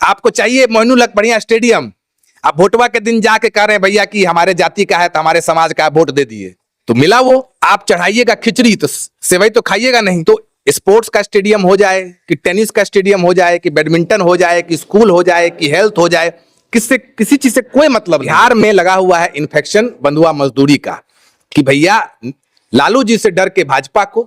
आपको चाहिए मोइनुल हक बढ़िया स्टेडियम, आप वोटवा के दिन जाके कह रहे हैं भैया कि हमारे जाति का है तो हमारे समाज का है, वोट दे दिए तो मिला वो। आप चढ़ाइएगा खिचड़ी तो सेवई तो खाइएगा नहीं। तो स्पोर्ट्स का स्टेडियम हो जाए कि टेनिस का स्टेडियम हो जाए कि बैडमिंटन हो जाए कि स्कूल हो जाए कि हेल्थ हो जाए, किससे किसी चीज से कोई मतलब नहीं। बिहार में लगा हुआ है इन्फेक्शन बंधुआ मजदूरी का कि भैया लालू जी से डर के भाजपा को,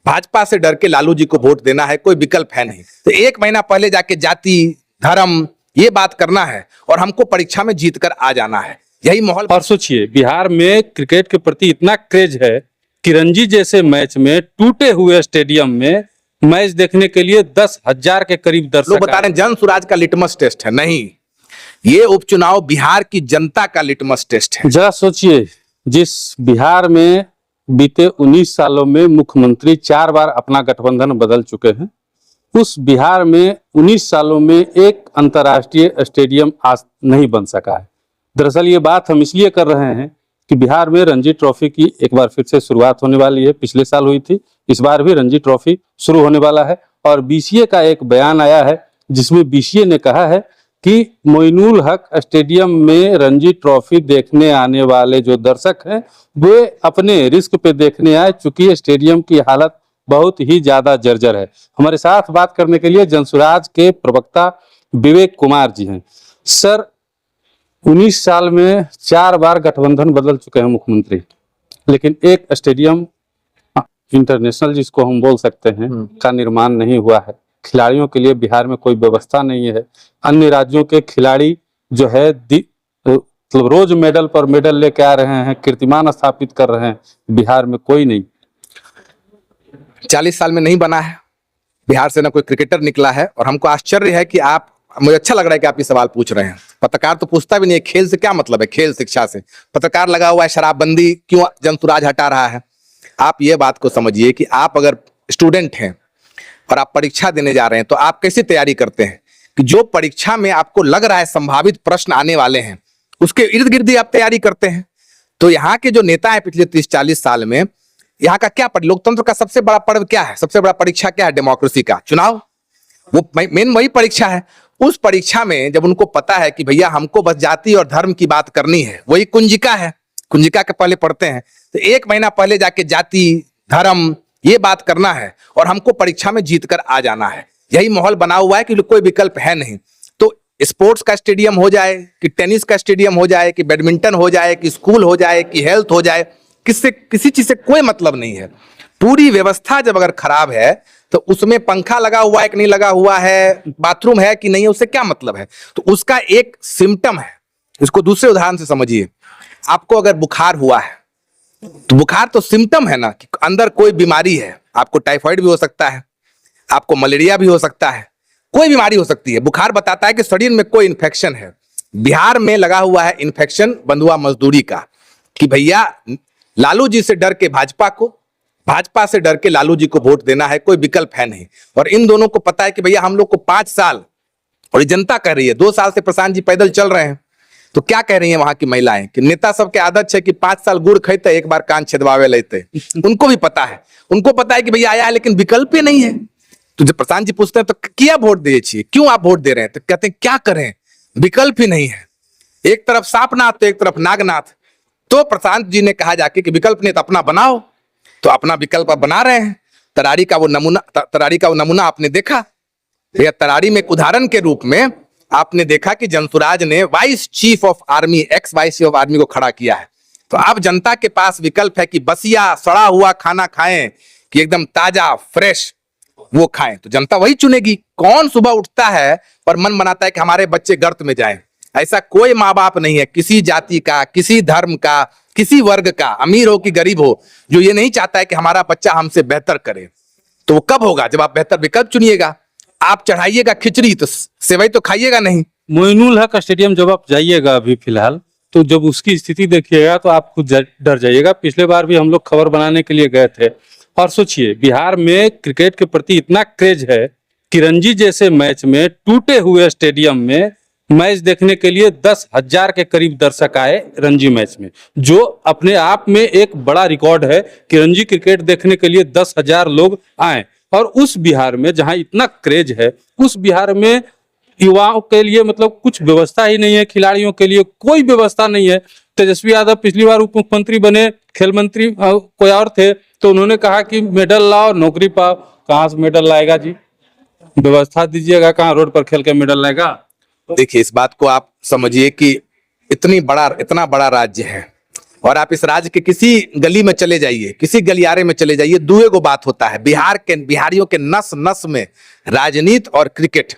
भाजपा से डर के लालू जी को वोट देना है, कोई विकल्प है नहीं। तो एक महीना पहले जाके जाति धर्म ये बात करना है और हमको परीक्षा में जीत कर आ जाना है, यही माहौल। और सोचिए बिहार में क्रिकेट के प्रति इतना क्रेज है कि रणजी जैसे मैच में टूटे हुए स्टेडियम में मैच देखने के लिए 10,000 के करीब दर्शक लोग बता रहे हैं जन स्वराज का लिटमस टेस्ट है। नहीं, ये उपचुनाव बिहार की जनता का लिटमस टेस्ट है। जरा सोचिए, जिस बिहार में बीते 19 सालों में मुख्यमंत्री 4 बार अपना गठबंधन बदल चुके हैं, उस बिहार में 19 सालों में एक अंतर्राष्ट्रीय स्टेडियम आज नहीं बन सका है। दरअसल ये बात हम इसलिए कर रहे हैं कि बिहार में रणजी ट्रॉफी की एक बार फिर से शुरुआत होने वाली है। पिछले साल हुई थी, इस बार भी रणजी ट्रॉफी शुरू होने वाला है। और बीसीए का एक बयान आया है जिसमें बीसीए ने कहा है कि मोइनुल हक स्टेडियम में रणजी ट्रॉफी देखने आने वाले जो दर्शक हैं वे अपने रिस्क पे देखने आए, चूंकि स्टेडियम की हालत बहुत ही ज्यादा जर्जर है। हमारे साथ बात करने के लिए जनसुराज के प्रवक्ता विवेक कुमार जी हैं। सर, 19 साल में 4 बार गठबंधन बदल चुके हैं मुख्यमंत्री, लेकिन एक स्टेडियम इंटरनेशनल जिसको हम बोल सकते हैं का निर्माण नहीं हुआ है। खिलाड़ियों के लिए बिहार में कोई व्यवस्था नहीं है। अन्य राज्यों के खिलाड़ी जो है मतलब रोज मेडल पर मेडल लेके आ रहे हैं, कीर्तिमान स्थापित कर रहे हैं, बिहार में कोई नहीं। 40 साल में नहीं बना है, बिहार से ना कोई क्रिकेटर निकला है। और हमको आश्चर्य है कि आप, मुझे अच्छा लग रहा है कि आप ये सवाल पूछ रहे हैं। पत्रकार तो पूछता भी नहीं है खेल से क्या मतलब है, खेल शिक्षा से। पत्रकार लगा हुआ है शराबबंदी क्यों जनसुराज हटा रहा है। आप ये बात को समझिए कि आप अगर स्टूडेंट हैं और आप परीक्षा देने जा रहे हैं तो आप कैसी तैयारी करते हैं कि जो परीक्षा में आपको लग रहा है संभावित प्रश्न आने वाले हैं उसके इर्द गिर्द ही आप तैयारी करते हैं। तो यहाँ के जो नेता है पिछले 30-40 साल में, यहाँ का क्या लोकतंत्र का सबसे बड़ा पर्व क्या है, सबसे बड़ा परीक्षा क्या है डेमोक्रेसी का, चुनाव। वो मेन वही परीक्षा है। उस परीक्षा में जब उनको पता है कि भैया हमको बस जाति और धर्म की बात करनी है, वही कुंजिका है, कुंजिका के पहले पढ़ते हैं, तो एक महीना पहले जाके जाति धर्म ये बात करना है और हमको परीक्षा में जीत कर आ जाना है, यही माहौल बना हुआ है कि कोई विकल्प है नहीं। तो स्पोर्ट्स का स्टेडियम हो जाए कि टेनिस का स्टेडियम हो जाए कि बैडमिंटन हो जाए कि स्कूल हो जाए कि हेल्थ हो जाए, किससे किसी चीज से कोई मतलब नहीं है। पूरी व्यवस्था जब अगर खराब है तो उसमें पंखा लगा हुआ है कि नहीं लगा हुआ है, बाथरूम है कि नहीं है, उससे क्या मतलब है। तो उसका एक सिम्टम है। इसको दूसरे उदाहरण से समझिए। आपको अगर बुखार हुआ है तो बुखार तो सिम्टम है ना कि अंदर कोई बीमारी है। आपको टाइफाइड भी हो सकता है, आपको मलेरिया भी हो सकता है, कोई बीमारी हो सकती है। बुखार बताता है कि शरीर में कोई इन्फेक्शन है। बिहार में लगा हुआ है इन्फेक्शन बंधुआ मजदूरी का कि भैया लालू जी से डर के भाजपा को, भाजपा से डर के लालू जी को वोट देना है, कोई विकल्प है नहीं। और इन दोनों को पता है कि भैया हम लोग को 5 साल, और ये जनता कह रही है 2 साल से प्रशांत जी पैदल चल रहे हैं, तो क्या कह रही है वहां की महिलाएं कि नेता सबके आदत है कि 5 साल गुड़ खाते एक बार कान छेदवावे लेते। उनको भी पता है, उनको पता है कि भैया आया है लेकिन विकल्प ही नहीं है। तो जब प्रशांत जी पूछते हैं तो क्या वोट दे चाहिए, क्यों आप वोट दे रहे हैं, तो कहते हैं क्या करें, विकल्प ही नहीं है। एक तरफ सांपनाथ तो एक तरफ नागनाथ। तो प्रशांत जी ने कहा जाके कि विकल्प नहीं तो अपना बनाओ। तो अपना विकल्प बना रहे हैं। तरारी का वो नमूना आपने देखा। भैया तरारी में एक उदाहरण के रूप में आपने देखा कि जनसुराज ने vice chief of army, x vice chief of army को खड़ा किया है। तो अब जनता के पास विकल्प है कि बसिया सड़ा हुआ खाना खाएं कि एकदम ताजा फ्रेश वो खाएं, तो जनता वही चुनेगी। कौन सुबह उठता है और मन बनाता है कि हमारे बच्चे गर्त में जाएं। ऐसा कोई माँ बाप नहीं है, किसी जाति का, किसी धर्म का, किसी वर्ग का, अमीर हो कि गरीब हो, जो ये नहीं चाहता है कि हमारा बच्चा हमसे बेहतर करे। तो वो कब होगा, जब आप बेहतर विकल्प चुनिएगा। आप चढ़ाइएगा खिचड़ी तो सेवई तो खाइएगा नहीं। मोइनुल हक स्टेडियम जब आप जाइएगा अभी फिलहाल, तो जब उसकी स्थिति देखिएगा तो आप खुद डर जाइएगा। पिछले बार भी हम लोग खबर बनाने के लिए गए थे। और सोचिए बिहार में क्रिकेट के प्रति इतना क्रेज है कि रणजी जैसे मैच में टूटे हुए स्टेडियम में मैच देखने के लिए 10,000 के करीब दर्शक आए रणजी मैच में, जो अपने आप में एक बड़ा रिकॉर्ड है कि रणजी क्रिकेट देखने के लिए 10,000 लोग आए। और उस बिहार में जहां इतना क्रेज है, उस बिहार में युवाओं के लिए मतलब कुछ व्यवस्था ही नहीं है, खिलाड़ियों के लिए कोई व्यवस्था नहीं है। तेजस्वी यादव पिछली बार उप मुख्यमंत्री बने, खेल मंत्री कोई और थे, तो उन्होंने कहा कि मेडल लाओ, नौकरी पाओ। कहाँ से मेडल लाएगा जी? व्यवस्था दीजिएगा, कहाँ रोड पर खेल के मेडल लाएगा? देखिए, इस बात को आप समझिए कि इतना बड़ा राज्य है और आप इस राज्य के किसी गली में चले जाइए, किसी गलियारे में चले जाइए, दुए को बात होता है। बिहारियों के नस नस में राजनीति और क्रिकेट,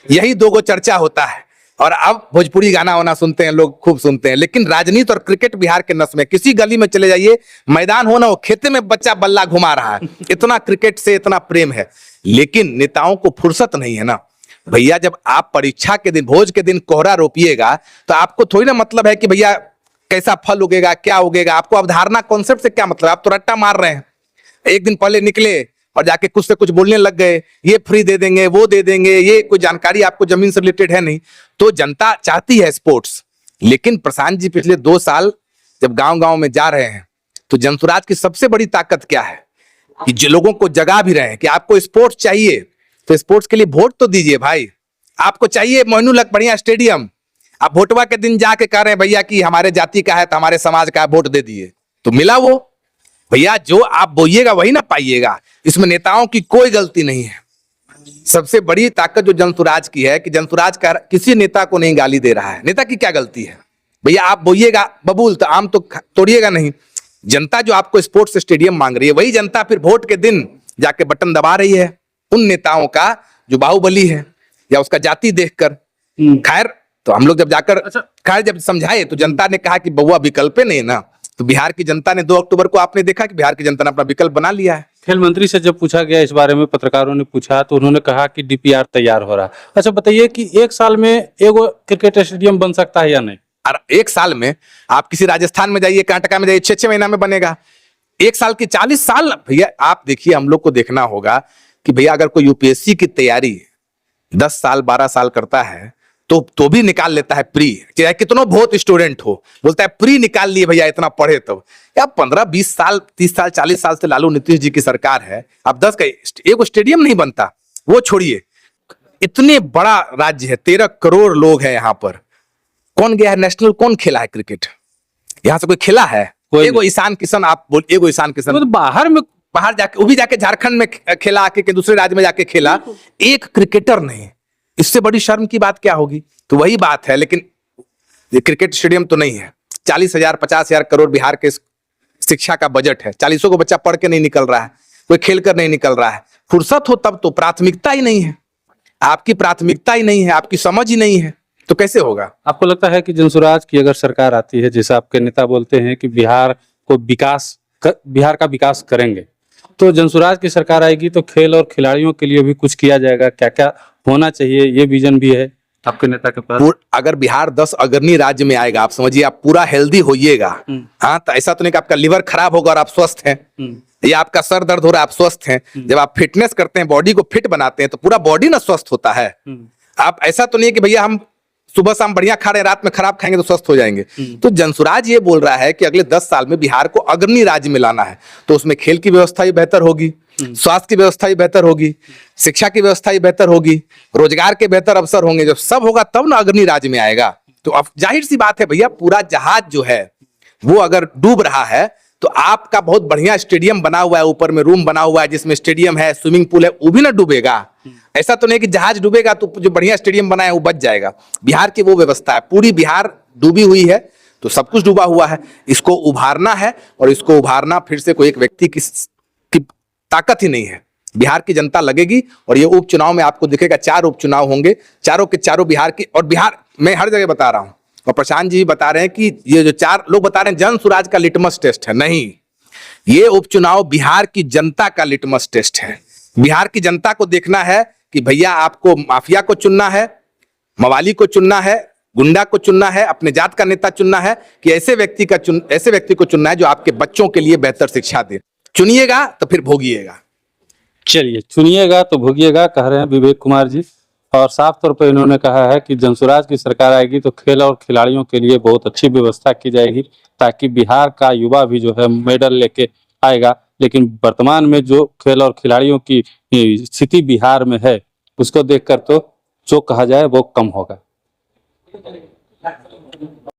यही दो गो चर्चा होता है। और अब भोजपुरी गाना वाना सुनते हैं लोग, खूब सुनते हैं, लेकिन राजनीति और क्रिकेट बिहार के नस में। किसी गली में चले जाइए, मैदान हो ना हो, खेते में बच्चा बल्ला घुमा रहा है, इतना क्रिकेट से इतना प्रेम है। लेकिन नेताओं को फुर्सत नहीं है ना भैया। जब आप परीक्षा के दिन, भोज के दिन कोहरा रोपिएगा, तो आपको थोड़ी ना मतलब है कि भैया कैसा फल उगेगा, क्या उगेगा। आपको अवधारणा, कॉन्सेप्ट से क्या मतलब? आप तो रट्टा मार रहे हैं। एक दिन पहले निकले और जाके कुछ से कुछ बोलने लग गए, ये फ्री दे देंगे, वो दे देंगे, ये कोई जानकारी आपको जमीन से रिलेटेड है नहीं। तो जनता चाहती है स्पोर्ट्स, लेकिन प्रशांत जी पिछले 2 साल जब गांव गांव में जा रहे हैं, तो जनसुराज की सबसे बड़ी ताकत क्या है कि जो लोगों को जगा भी रहे हैं कि आपको स्पोर्ट्स चाहिए, तो स्पोर्ट्स के लिए वोट तो दीजिए भाई। आपको चाहिए मोइनुलक बढ़िया स्टेडियम, आप वोटवा के दिन जाके कह रहे हैं भैया कि हमारे जाति का है, तो हमारे समाज का है, वोट दे दिए, तो मिला वो। भैया जो आप बोइएगा वही ना पाइएगा। इसमें नेताओं की कोई गलती नहीं है। सबसे बड़ी ताकत जो जनसुराज की है कि जनसुराज का किसी नेता को नहीं गाली दे रहा है। नेता की क्या गलती है? भैया आप बोइएगा बबूल, तो आम तो तोड़िएगा नहीं। जनता जो आपको स्पोर्ट्स स्टेडियम मांग रही है, वही जनता फिर वोट के दिन जाके बटन दबा रही है उन नेताओं का जो बाहुबली है या उसका जाति देखकर। खैर, तो हम लोग जब जाकर खैर जब समझाए, तो जनता ने कहा कि बउआ विकल्प नहीं है ना। तो बिहार की जनता ने 2 अक्टूबर को आपने देखा कि बिहार की जनता ने अपना विकल्प बना लिया है। खेल मंत्री से जब पूछा गया इस बारे में, पत्रकारों ने पूछा, तो उन्होंने कहा कि डीपीआर तैयार हो रहा है। अच्छा बताइए कि 1 साल में एगो क्रिकेट स्टेडियम बन सकता है या नहीं? और 1 साल में आप किसी राजस्थान में जाइए, कर्नाटका में जाइए, 6-6 महीना में बनेगा। 1 साल की 40 साल भैया। आप देखिए, हम लोग को देखना होगा कि भैया अगर कोई यूपीएससी की तैयारी 10 साल 12 साल करता है, तो भी निकाल लेता है प्री, चाहे कितना बहुत स्टूडेंट हो, बोलता है प्री निकाल लिए भैया, इतना पढ़े तब। या 15-20 साल 30 साल 40 साल से लालू नीतीश जी की सरकार है, अब 10 का एक स्टेडियम नहीं बनता। वो छोड़िए, इतने बड़ा राज्य है, 13 करोड़ लोग हैं यहाँ पर। कौन गया है नेशनल? कौन खेला है क्रिकेट यहाँ से? कोई खेला है? एगो ईशान किशन, आप बोल, एगो ईशान किशन तो बाहर जाके, वो भी जाके झारखंड में खेला, आके दूसरे राज्य में जाके खेला। एक क्रिकेटर नहीं। इससे बड़ी शर्म की बात क्या होगी? तो वही बात है। लेकिन ये क्रिकेट स्टेडियम तो नहीं है। 40,000 50,000 करोड़ बिहार के शिक्षा का बजट है। 40 को बच्चा पढ़ के नहीं निकल रहा है, कोई खेल कर नहीं निकल रहा है। फुर्सत हो तब तो, प्राथमिकता ही नहीं है। आपकी प्राथमिकता ही नहीं है, आपकी समझ ही नहीं है, तो कैसे होगा? आपको लगता है कि जनसुराज की अगर सरकार आती है, जैसे आपके नेता बोलते हैं कि बिहार का विकास करेंगे, तो जनसुराज की सरकार आएगी तो खेल और खिलाड़ियों के लिए भी कुछ किया जाएगा? क्या क्या होना चाहिए, ये विजन भी है आपके नेता के पास? अगर बिहार 10 अग्रणी राज्य में आएगा, आप समझिए आप पूरा हेल्दी होइएगा। हाँ, तो ऐसा तो नहीं कि आपका लिवर खराब होगा और आप स्वस्थ हैं, या आपका सर दर्द हो रहा है आप स्वस्थ हैं। जब आप फिटनेस करते हैं, बॉडी को फिट बनाते हैं, तो पूरा बॉडी ना स्वस्थ होता है। आप ऐसा तो नहीं है कि भैया हम सुबह शाम बढ़िया खा रहे हैं, रात में खराब खाएंगे तो स्वस्थ हो जाएंगे। तो जनसुराज ये बोल रहा है कि अगले 10 साल में बिहार को अग्रणी राज्य में लाना है, तो उसमें खेल की व्यवस्था भी बेहतर होगी, स्वास्थ्य की व्यवस्था भी बेहतर होगी, शिक्षा की व्यवस्था भी बेहतर होगी, रोजगार के बेहतर अवसर होंगे। जब सब होगा तब ना अग्रणी राज्य में आएगा। तो अब जाहिर सी बात है भैया, पूरा जहाज जो है वो अगर डूब रहा है, तो आपका बहुत बढ़िया स्टेडियम बना हुआ है, ऊपर में रूम बना हुआ है जिसमें स्टेडियम है, स्विमिंग पूल है, वो भी ना डूबेगा। ऐसा तो नहीं कि जहाज डूबेगा तो जो बढ़िया स्टेडियम बना है वो बच जाएगा। बिहार की वो व्यवस्था है, पूरी बिहार डूबी हुई है, तो सब कुछ डूबा हुआ है। इसको उभारना है, और इसको उभारना फिर से कोई एक व्यक्ति की ताकत ही नहीं है। बिहार की जनता लगेगी, और ये उपचुनाव में आपको दिखेगा 4 उपचुनाव होंगे, चारों के चारों बिहार की। और बिहार मैं हर जगह बता रहा हूं, और प्रशांत जी बता रहे हैं कि ये जो 4 लोग बता रहे हैं जनसुराज का लिटमस टेस्ट है, नहीं, ये उपचुनाव बिहार की जनता का लिटमस टेस्ट है। बिहार की जनता को देखना है कि भैया आपको माफिया को चुनना है, मवाली को चुनना है, गुंडा को चुनना है, अपने जात का नेता चुनना है, कि ऐसे व्यक्ति को चुनना है जो आपके बच्चों के लिए बेहतर शिक्षा दे। चुनिएगा तो फिर भोगिएगा। चलिए, चुनिएगा तो भोगिएगा, कह रहे हैं विवेक कुमार जी। और साफ तौर पर इन्होंने कहा है कि जनसुराज की सरकार आएगी तो खेल और खिलाड़ियों के लिए बहुत अच्छी व्यवस्था की जाएगी, ताकि बिहार का युवा भी जो है मेडल लेके आएगा। लेकिन वर्तमान में जो खेल और खिलाड़ियों की स्थिति बिहार में है, उसको देखकर तो जो कहा जाए वो कम होगा।